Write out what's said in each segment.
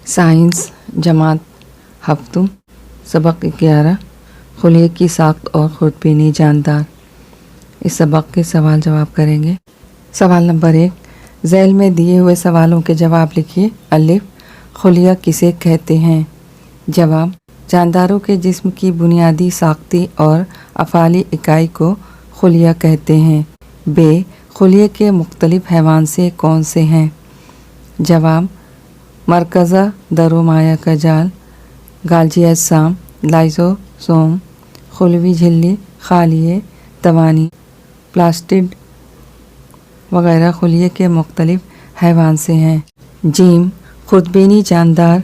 Science जमात हफ्तुम सबक 11 खुलिये की साख्त और खुर्दबीनी जानदार। इस सबक के सवाल जवाब करेंगे। सवाल नंबर 1, झैल में दिए हुए सवालों के जवाब लिखिए। अलिफ, खुलिया किसे कहते हैं? जवाब, जानदारों के जिस्म की बुनियादी साख्ती और अफ़ाली इकाई को खुलिया कहते हैं। बे, खुलिये के मुख्तलिफ हैवान से कौन से हैं? जवाब, मरकज़ा दरोमाया का जाल, गालजी अज्साम, लाइसोसोम, खुलवी झिल्ली, खालिए, तवानी, प्लास्टिड वगैरह खुलिये के मुख्तलिफ हैवान से हैं। जीम, खुर्दबीनी जानदार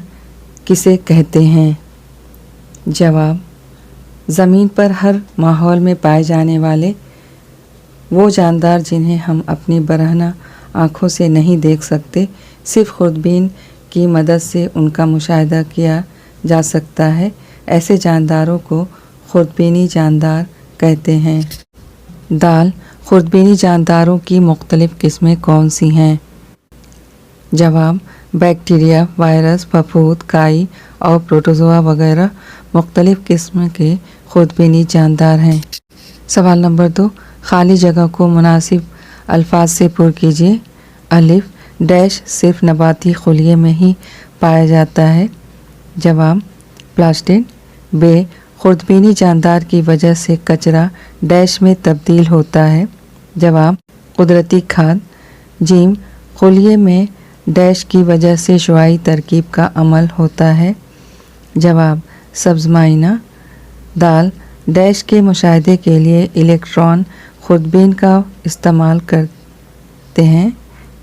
किसे कहते हैं? जवाब, ज़मीन पर हर माहौल में पाए जाने वाले वो जानदार जिन्हें हम अपनी बरहना आँखों से नहीं देख सकते, सिर्फ खुर्दबीन की मदद से उनका मुशाहिदा किया जा सकता है, ऐसे जानदारों को खुर्दबीनी जानदार कहते हैं। दाल, खुर्दबीनी जानदारों की मुख्तलिफ किस्में कौन सी हैं? जवाब, बैक्टीरिया, वायरस, फफूद, काई और प्रोटोजोआ वगैरह मुख्तलिफ किस्म के खुर्दबीनी जानदार हैं। सवाल नंबर 2, खाली जगह को मुनासिब अल्फाज से पुर कीजिए। अलिफ, डैश सिर्फ नबाती खुलिये में ही पाया जाता है। जवाब, प्लास्टिड। बे, खुर्दबीनी जानदार की वजह से कचरा डैश में तब्दील होता है। जवाब, कुदरती खाद। जीम, खुलिये में डैश की वजह से शुआई तरकीब का अमल होता है। जवाब, सब्ज़ माइना। दाल, डैश के मुशाहिदे के लिए इलेक्ट्रॉन खुर्दबीन का इस्तेमाल करते हैं।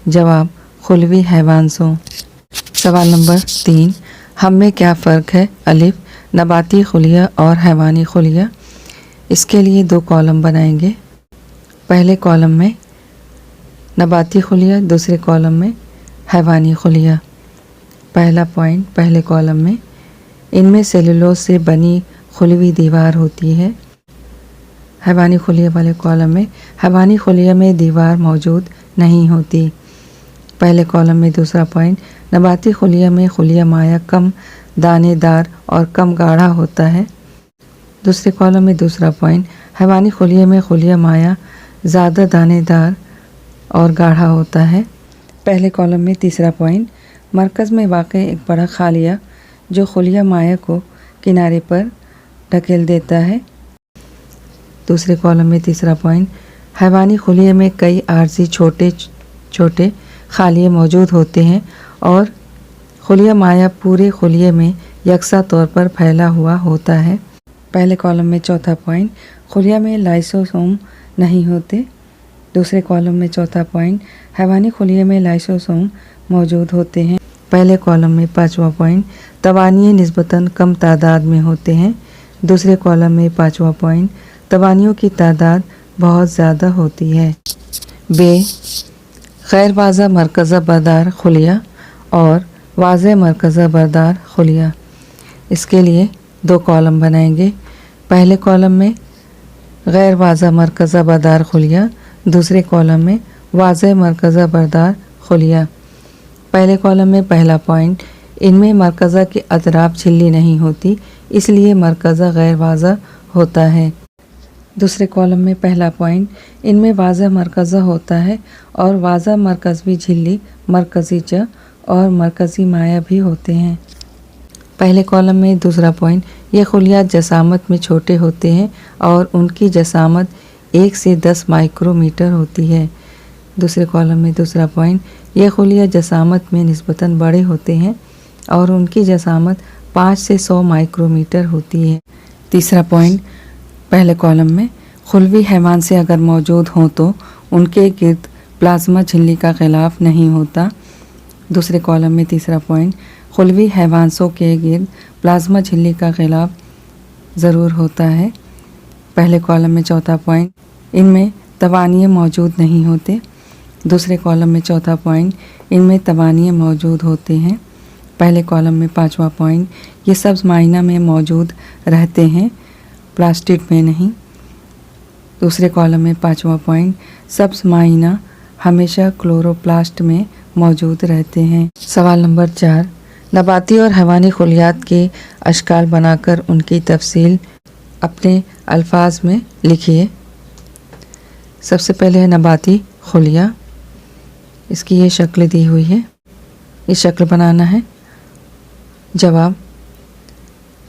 जवाब, खुलवी हैवानसों। सवाल नंबर 3, हम में क्या फ़र्क है? अलिफ, नबाती खुलिया और हैवानी खुलिया। इसके लिए 2 कॉलम बनाएंगे। पहले कॉलम में नबाती खुलिया, दूसरे कॉलम में हैवानी खुलिया। पहला पॉइंट, पहले कॉलम में इनमें सेलुलोज से बनी खुलवी दीवार होती है। हैवानी खुलिया वाले कॉलम में हैवानी खुलिया में दीवार मौजूद नहीं होती। पहले कॉलम में दूसरा पॉइंट, नबाती खुलिया में खुलिया माया कम दानेदार और कम गाढ़ा होता है। दूसरे कॉलम में दूसरा पॉइंट, हैवानी खुलिया में खुलिया माया ज़्यादा दानेदार और गाढ़ा होता है। पहले कॉलम में तीसरा पॉइंट, मरकज़ में वाक़ एक बड़ा खालिया जो खुलिया माया को किनारे पर ढकेल देता है। दूसरे कॉलम में तीसरा पॉइंट, हैवानी खुलिया में कई आर्जी छोटे छोटे खालिए मौजूद होते हैं और खुलिया माया पूरे खुलिये में यकसा तौर पर फैला हुआ होता है। पहले कॉलम में चौथा पॉइंट, खुलिया में लाइसोसोम नहीं होते। दूसरे कॉलम में चौथा पॉइंट, हैवानी खुलिये में लाइसोसोम मौजूद होते हैं। पहले कॉलम में पाँचवा पॉइंट, तवानिये निस्बतन कम तादाद में होते हैं। दूसरे कॉलम में पाँचवा पॉइंट, तवानियों की तादाद बहुत ज़्यादा होती है। बे, गैर वाज़ा मरकज़ा बरदार खुलिया और वाज़े मरकज़ा बरदार खुलिया। इसके लिए 2 कॉलम बनाएंगे। पहले कॉलम में गैर वाज़ा मरकज़ा बरदार खुलिया, दूसरे कॉलम में वाज़े मरकज़ा बरदार खुलिया। पहले कॉलम में पहला पॉइंट, इनमें मरकज़ा के अतराफ झिल्ली नहीं होती, इसलिए मरकज़ा गैर वाज़ा होता है। दूसरे कॉलम में पहला पॉइंट, इनमें वाज़ा मरकज़ा होता है और वाज़ा मरकज़वी झिल्ली, मरकज़ी च और मरकज़ी माया भी होते हैं। पहले कॉलम में दूसरा पॉइंट, ये खुलियात जसामत में छोटे होते हैं और उनकी जसामत 1 से 10 माइक्रोमीटर होती है। दूसरे कॉलम में दूसरा पॉइंट, ये खुलियात जसामत में निस्बतन बड़े होते हैं और उनकी जसामत 5 से 100 माइक्रोमीटर होती है। तीसरा पॉइंट, पहले कॉलम में खुलवी हैवान से अगर मौजूद हों तो उनके गिर्द प्लाज्मा झिल्ली का गिलाफ नहीं होता। दूसरे कॉलम में तीसरा पॉइंट, खुलवी हैवानों के गिर्द प्लाज्मा झिल्ली का गिलाफ ज़रूर होता है। पहले कॉलम में चौथा पॉइंट, इनमें तवानिये मौजूद नहीं होते। दूसरे कॉलम में चौथा पॉइंट, इनमें तवानिये मौजूद होते हैं। पहले कॉलम में पाँचवा पॉइंट, ये सब्ज़ माइना में मौजूद रहते हैं, प्लास्टिड में नहीं। दूसरे कॉलम में पाँचवा पॉइंट, सब्ज़ माइना हमेशा क्लोरोप्लास्ट में मौजूद रहते हैं। सवाल नंबर 4, नबाती और हैवानी खुलियात के अशकाल बनाकर उनकी तफसील अपने अल्फाज में लिखिए। सबसे पहले है नबाती खुलिया, इसकी ये शक्ल दी हुई है, ये शक्ल बनाना है। जवाब,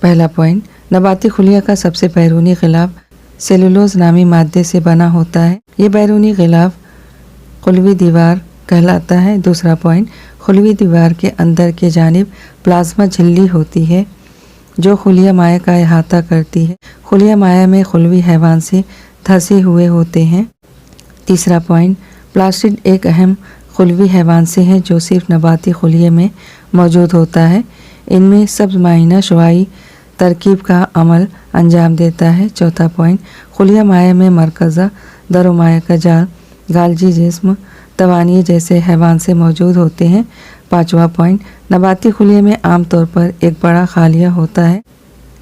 पहला पॉइंट, नबाती खुलिया का सबसे बैरूनी गिलाफ सेलुलोज नामी मादे से बना होता है। ये बैरूनी गिलाफ खुलवी दीवार कहलाता है। दूसरा पॉइंट, खुलवी दीवार के अंदर के जानिब प्लाज्मा झिल्ली होती है जो खुलिया माया का अहाता करती है। खुलिया माया में खुलवी हैवान से धंसे हुए होते हैं। तीसरा पॉइंट, प्लास्टिड एक अहम खुलवी हैवान से है जो सिर्फ नबाती खुलिये में मौजूद होता है। इनमें सब्ज़ माइना शुआई तरकीब का अमल अंजाम देता है। चौथा पॉइंट, खुलिया माया में मरकज़ा दरो माया का जाल, गालजी जिस्म, तवानी जैसे हैवान से मौजूद होते हैं। पाँचवा पॉइंट, नबाती खुलिये में आम तौर पर एक बड़ा खालिया होता है।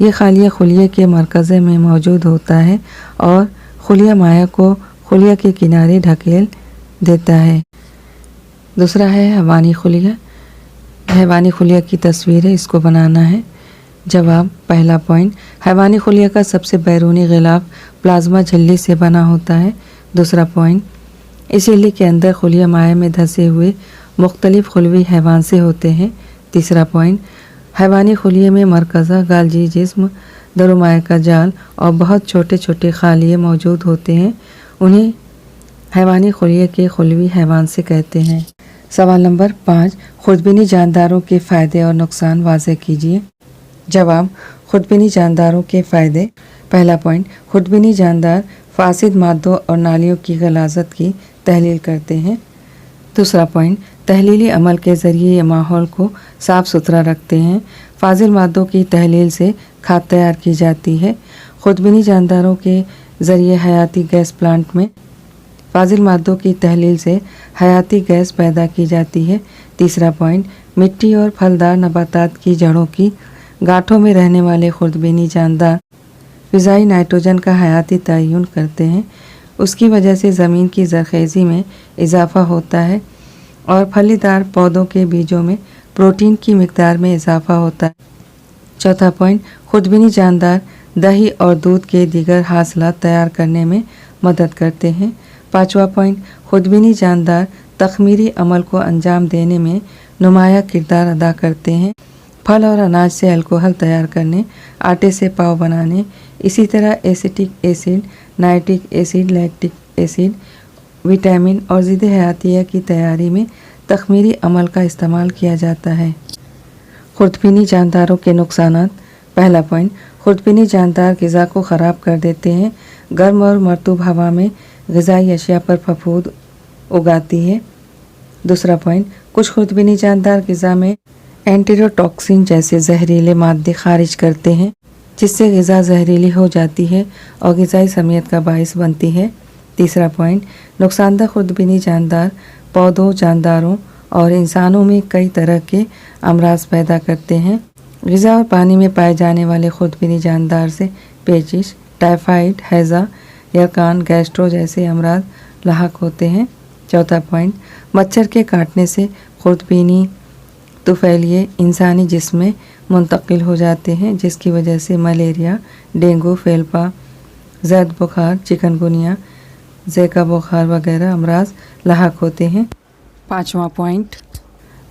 ये खालिया खुलिये के मरकज़े में मौजूद होता है और खुलिया माया को खुलिया के किनारे ढकेल देता है। दूसरा है हैवानी खुलिया। हैवानी खुलिया की तस्वीर है, इसको बनाना है। जवाब, पहला पॉइंट, हैवानी खुलिया का सबसे बैरूनी गिलाफ प्लाज्मा झिल्ली से बना होता है। दूसरा पॉइंट, इस झिल्ली के अंदर खुलिया माया में धंसे हुए मुख्तलिफ खुलवी हैवान से होते हैं। तीसरा पॉइंट, हैवानी खुलिये में मरकज़ा गालजी जिस्म, दरो माया का जाल और बहुत छोटे छोटे खालिये मौजूद होते हैं। उन्हें हैवानी खुलिये के खुलवी हैवान से कहते हैं। सवाल नंबर 5, खुर्दबीनी जानदारों के फ़ायदे और नुकसान वाज़ेह कीजिए। जवाब, खुर्दबीनी जानदारों के फ़ायदे। पहला पॉइंट, खुर्दबीनी जानदार फासिद मादों और नालियों की गलाज़त की तहलील करते हैं। दूसरा पॉइंट, तहलीली अमल के ज़रिए ये माहौल को साफ़ सुथरा रखते हैं। फाजिल मादों की तहलील से खाद तैयार की जाती है। खुर्दबीनी जानदारों के ज़रिए हयाती गैस प्लांट में फाजिल मादों की तहलील से हयाती गैस पैदा की जाती है। तीसरा पॉइंट, मिट्टी और फलदार नबातात की जड़ों की गांठों में रहने वाले खुर्दबीनी जानदार फ़िज़ाई नाइट्रोजन का हयाती तयन करते हैं। उसकी वजह से ज़मीन की ज़रख़ेज़ी में इजाफ़ा होता है और फलीदार पौधों के बीजों में प्रोटीन की मिक़दार में इजाफ़ा होता है। चौथा पॉइंट, खुर्दबीनी जानदार दही और दूध के दीगर हासिलात तैयार करने में मदद करते हैं। पाँचवा पॉइंट, खुर्दबीनी जानदार तख़मीरी अमल को अंजाम देने में नुमाया किरदार अदा करते हैं। फल और अनाज से अल्कोहल तैयार करने, आटे से पाव बनाने, इसी तरह acetic acid, nitric acid, lactic acid, vitamin और ज़िद हयातिया की तैयारी में तख़मीरी अमल का इस्तेमाल किया जाता है। खुर्दबीनी जानदारों के नुकसानात। पहला पॉइंट, खुर्दबीनी जानदार ग़िज़ा को ख़राब कर देते हैं। गर्म और मरतूब हवा में ग़िज़ाई अशिया पर फफूंद उगाती है। दूसरा पॉइंट, कुछ खुर्दबीनी जानदार ग़िज़ा में एंटीरोटॉक्सिन जैसे जहरीले मादे खारिज करते हैं जिससे ग़िज़ा जहरीली हो जाती है और ग़िज़ाई समियत का बाइस बनती है। तीसरा पॉइंट, नुकसानदा खुर्दबीनी जानदार पौधों, जानदारों और इंसानों में कई तरह के अमराज पैदा करते हैं। ग़िज़ा और पानी में पाए जाने वाले खुर्दबीनी जानदार से पेचिश, टाइफाइड, हैज़ा, यरकान, गैस्ट्रो जैसे अमराज लाहक होते हैं। चौथा पॉइंट, मच्छर के काटने से खुर्दबीनी तुफ़ैलिये इंसानी जिस्म में मुंतकिल हो जाते हैं जिसकी वजह से मलेरिया, डेंगू, फेल्पा, ज़ैद बुखार, चिकनगुनिया, ज़िका बुखार वगैरह अमराज लाहक होते हैं। पाँचवा पॉइंट,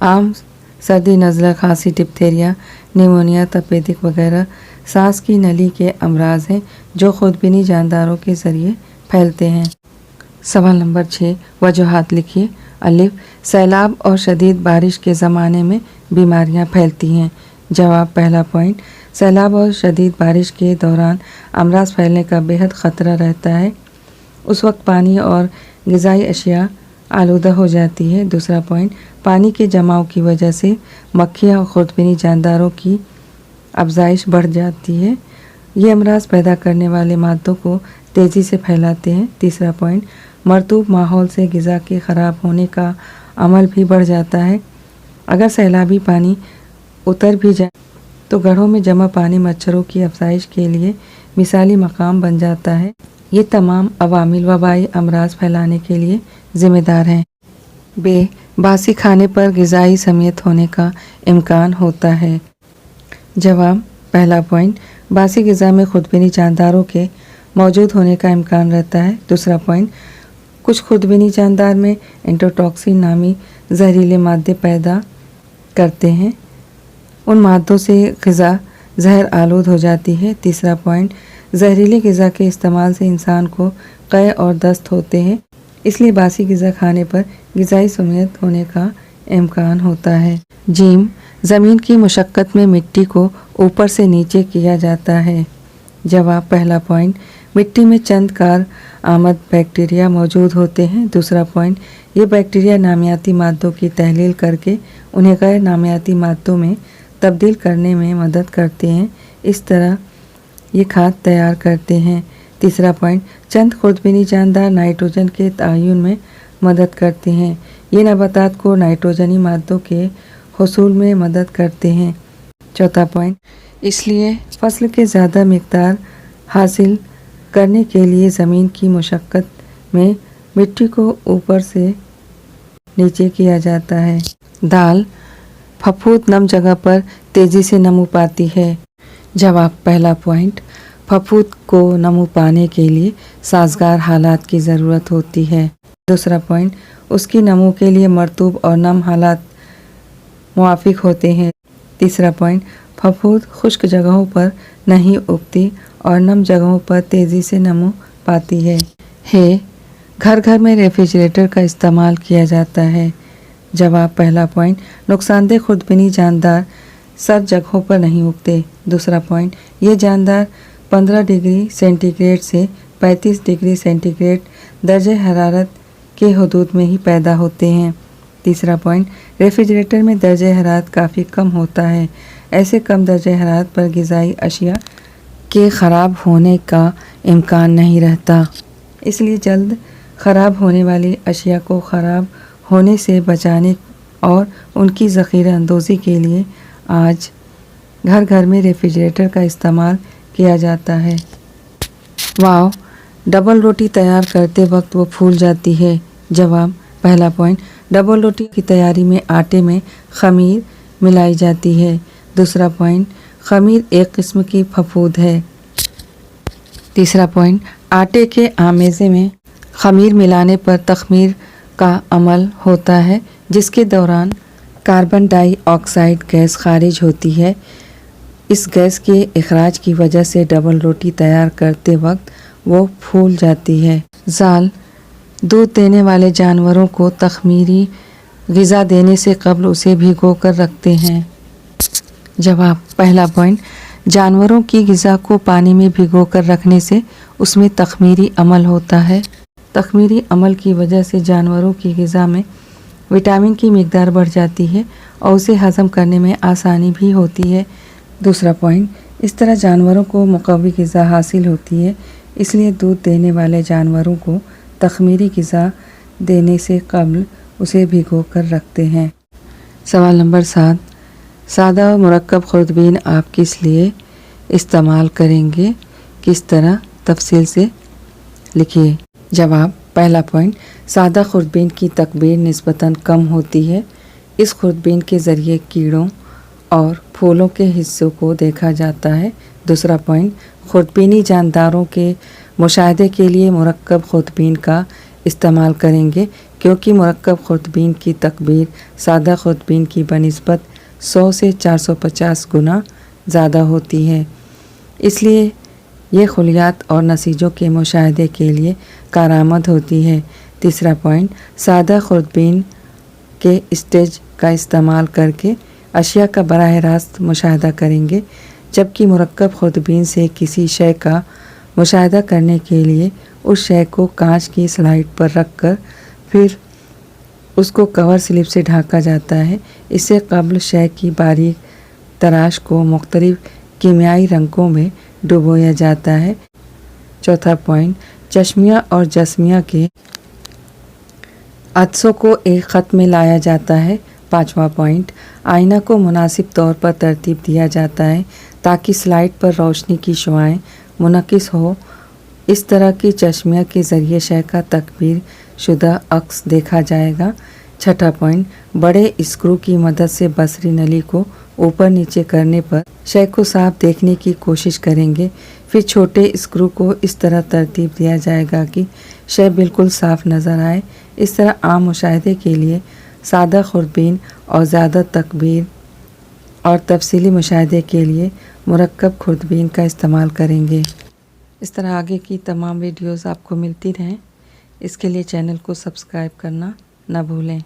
आम सर्दी, नज़ला, खांसी, डिप्थीरिया, निमोनिया, तपेदिक वगैरह सांस की नली के अमराज हैं जो खुर्दबीनी जानदारों के ज़रिए फैलते हैं। सवाल नंबर 6, वजूहात लिखिए। अलिफ, सैलाब और शदीद बारिश के ज़माने में बीमारियां फैलती हैं। जवाब, पहला पॉइंट, सैलाब और शदीद बारिश के दौरान अमराज फैलने का बेहद ख़तरा रहता है। उस वक्त पानी और ग़िज़ाई अशिया आलूदा हो जाती है। दूसरा पॉइंट, पानी के जमाव की वजह से मक्खियाँ और खुर्दबीनी जानदारों की अफजाइश बढ़ जाती है। ये अमराज पैदा करने वाले मादों को तेज़ी से फैलाते हैं। तीसरा पॉइंट, मरतूब माहौल से ग़िज़ा के ख़राब होने का अमल भी बढ़ जाता है। अगर सैलाबी पानी उतर भी जाए तो गढ़ों में जमा पानी मच्छरों की अफजाइश के लिए मिसाली मकाम बन जाता है। ये तमाम अवामिल वबाई अमराज फैलाने के लिए ज़िम्मेदार हैं। बे बासी खाने पर ग़िज़ाई समियत होने का इम्कान होता है। जवाब पहला पॉइंट, बासी ग़िज़ा में खुदबीनी जानदारों के मौजूद होने का इम्कान रहता है। दूसरा पॉइंट, कुछ खुदबीनी जानदार में एंटोटॉक्सिन नामी जहरीले मादे पैदा करते हैं, उन मादों से ग़िज़ा जहर आलूद हो जाती है। तीसरा पॉइंट, जहरीले ग़िज़ा के इस्तेमाल से इंसान को क़य और दस्त होते हैं, इसलिए बासी ग़िज़ा खाने पर ग़िज़ाई समियत होने का इम्कान होता है। जीम, ज़मीन की मुशक्क़त में मिट्टी को ऊपर से नीचे किया जाता है। जवाब पहला पॉइंट, मिट्टी में चंद कार आमद बैक्टीरिया मौजूद होते हैं। दूसरा पॉइंट, ये बैक्टीरिया नामियाती मादों की तहलील करके उन्हें गैर नामियाती मादों में तब्दील करने में मदद करते हैं, इस तरह ये खाद तैयार करते हैं। तीसरा पॉइंट, चंद खुर्दबीनी जानदार नाइट्रोजन के तयन में मदद करते हैं, ये नबातात को नाइट्रोजनी मादों के हुसूल में मदद करते हैं। चौथा पॉइंट, इसलिए फसल के ज़्यादा मकदार हासिल करने के लिए ज़मीन की मुशक्क़त में मिट्टी को ऊपर से नीचे किया जाता है। दाल, फफूद नम जगह पर तेज़ी से नमू पाती है। जवाब पहला पॉइंट, फफूद को नमू पाने के लिए साजगार हालात की ज़रूरत होती है। दूसरा पॉइंट, उसकी नमू के लिए मरतूब और नम हालात मुवाफिक होते हैं। तीसरा पॉइंट, फफूद खुश्क जगहों पर नहीं उगती और नम जगहों पर तेज़ी से नमू पाती है। घर घर में रेफ्रिजरेटर का इस्तेमाल किया जाता है। जवाब पहला पॉइंट, नुकसानदेह खुर्दबीनी जानदार सब जगहों पर नहीं उगते। दूसरा पॉइंट, ये जानदार 15 डिग्री सेंटीग्रेड से 35 डिग्री सेंटीग्रेड दर्जे हरारत के हदूद में ही पैदा होते हैं। तीसरा पॉइंट, रेफ्रिजरेटर में दर्जे हरारत काफ़ी कम होता है, ऐसे कम दर्जे हरारत पर ग़िज़ाई अशिया के ख़राब होने का इम्कान नहीं रहता, इसलिए जल्द ख़राब होने वाली अशिया को ख़राब होने से बचाने और उनकी ज़ख़ीरा अंदोज़ी के लिए आज घर घर में रेफ्रिजरेटर का इस्तेमाल किया जाता है। वाव, डबल रोटी तैयार करते वक्त वो फूल जाती है। जवाब पहला पॉइंट, डबल रोटी की तैयारी में आटे में ख़मीर मिलाई जाती है। दूसरा पॉइंट, ख़मीर एक किस्म की फफूद है। तीसरा पॉइंट, आटे के आमेज़े में ख़मीर मिलाने पर तख़मीर का अमल होता है, जिसके दौरान कार्बन डाइऑक्साइड गैस खारिज होती है। इस गैस के इखराज की वजह से डबल रोटी तैयार करते वक्त वो फूल जाती है। जाल, दूध देने वाले जानवरों को तख़मीरी ग़िज़ा देने से कबल उसे भिगो कर रखते हैं। जवाब पहला पॉइंट, जानवरों की ग़िज़ा को पानी में भिगो कर रखने से उसमें तख़मीरी अमल होता है। तख़मीरी अमल की वजह से जानवरों की ग़िज़ा में विटामिन की मिकदार बढ़ जाती है और उसे हज़म करने में आसानी भी होती है। दूसरा पॉइंट, इस तरह जानवरों को मुक़व्वी ग़िज़ा हासिल होती है, इसलिए दूध देने वाले जानवरों को तख़मीरी ग़िज़ा देने से कबल उसे भिगो कर रखते हैं। सवाल नंबर 7, सादा और मुरक्कब खुर्दबीन आप किस लिए इस्तेमाल करेंगे, किस तरह, तफसील से लिखिए। जवाब पहला पॉइंट, सादा खुर्दबीन की तकबीर निस्बतन कम होती है। इस खुर्दबीन के ज़रिए कीड़ों और फूलों के हिस्सों को देखा जाता है। दूसरा पॉइंट, खुर्दबीनी जानदारों के मुशाहदे के लिए मुरक्कब खुर्दबीन का इस्तेमाल करेंगे, क्योंकि मुरक्कब खुर्दबीन की तकबीर सादा खुर्दबीन की बनिस्बत 100 से 450 गुना ज़्यादा होती है, इसलिए ये खुलियात और नसीजों के मुशाहदे के लिए कारआमद होती है। तीसरा पॉइंट, सादा खुर्दबीन के स्टेज का इस्तेमाल करके अशिया का बराह रास्त मुशाहदा करेंगे, जबकि मुरक्कब खुर्दबीन से किसी शय का मुशाहदा करने के लिए उस शय को कांच की स्लाइड पर रखकर फिर उसको कवर स्लिप से ढका जाता है। इससे कबल शय की बारीक तराश को मुख्तलिफ कीमियाई रंगों में डुबोया जाता है। चौथा पॉइंट, चश्मिया और जस्मिया के अदसों को एक ख़त में लाया जाता है। पाँचवा पॉइंट, आईना को मुनासिब तौर पर तरतीब दिया जाता है ताकि स्लाइड पर रोशनी की शुआएं मुनकिस हो। इस तरह की चश्मिया के ज़रिए शय का तकबीर शुदा अक्स देखा जाएगा। छठा पॉइंट, बड़े स्क्रू की मदद से बसरी नली को ऊपर नीचे करने पर शय को साफ देखने की कोशिश करेंगे। फिर छोटे स्क्रू को इस तरह तरतीब दिया जाएगा कि शय बिल्कुल साफ नज़र आए। इस तरह आम मुशाहिदे के लिए सादा खुर्दबीन और ज़्यादा तकबीर और तफसीली मुशाहिदे के लिए मुरक्कब खुर्दबीन का इस्तेमाल करेंगे। इस तरह आगे की तमाम वीडियोस आपको मिलती रहें, इसके लिए चैनल को सब्सक्राइब करना न भूलें।